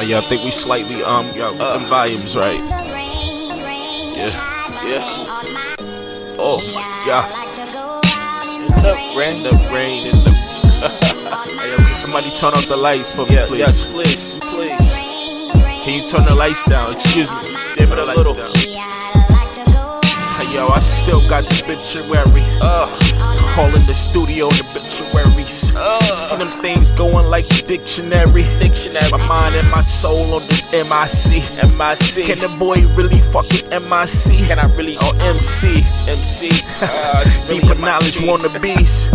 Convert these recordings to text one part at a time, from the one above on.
Yeah, I think we slightly them volumes right. Yeah. Oh my God. In the rain. Hey, can somebody turn off the lights for me, please? Yes, please. Can you turn the lights down? Excuse me. Dim it a little. Hey, yo, I still got the obituary. All in the studio, the obituaries. See them things going like the dictionary. My mind and my soul on this MIC. Can the boy really fucking MIC? Can I really? Or MC? Really Deeper knowledge wannabes.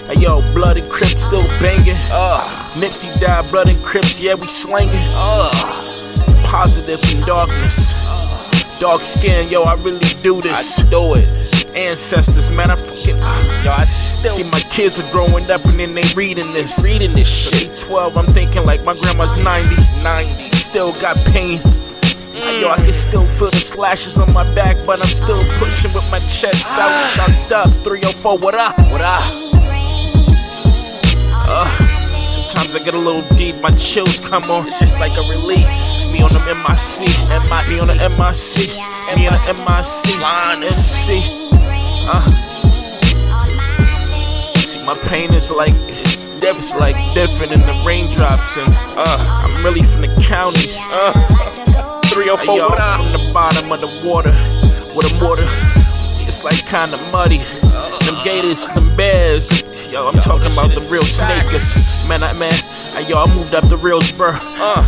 Hey yo, Blood and Crips still banging. Nipsey died, Blood and Crips, yeah, we slanging. Positive in darkness. Dark skin, yo, I really do this. I do it. Ancestors, man, I fucking yo, I still see my kids are growing up and then they reading this shit. At 12, I'm thinking like my grandma's 90. Still got pain. Yo, I can still feel the slashes on my back, but I'm still pushing with my chest out, chucked up. 304, what up? Sometimes I get a little deep, my chills come on. It's just like a release. Me on them MIC. Me on the MIC. Me on the MIC. MC. See, my pain is like, it's like different in the raindrops, and I'm really from the county. 304, yo, what up? from the bottom of the water, where the water, it's like kinda muddy. Them gators, them bears, yo, I'm talking about the real snakers. Man, I moved up the reals, bruh.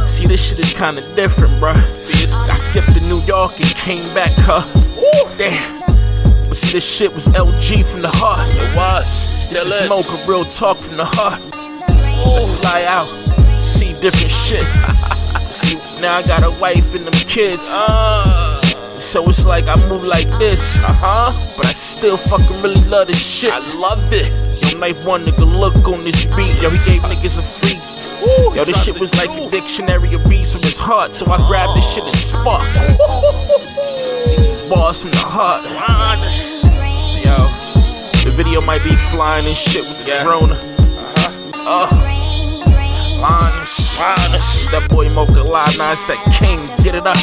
See, this shit is kinda different, bruh. See, I skipped to New York and came back, damn. But see, this shit was LG from the heart. It was, still is. is. Smoke a real talk from the heart. Let's fly out, see different shit. See, now I got a wife and them kids. So it's like I move like this, but I still fucking really love this shit. I love it. Yo, Knife one nigga look on this beat. Yo, he gave niggas a freak. Yo, this shit was like a dictionary of beats from his heart. So I grabbed this shit and sparked. These is bars from the heart. Yo, the video might be flying and shit with the drone. Linus. That boy Mocha Live, now it's that king. Get it up,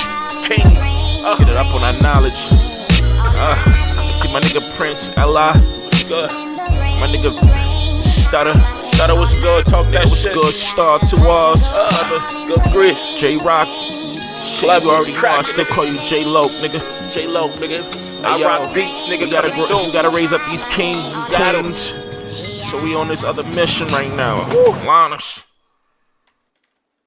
king. Get it up on that knowledge. See my nigga Prince, L.I. What's good? My nigga Stutter, what's good? Talk that what's shit. Good? Star 2 R's. Good grief. J-Rock. You already know I still call you J-Lo, nigga. I rock beats, nigga. We gotta raise up these kings and queens. So we on this other mission right now. Linus.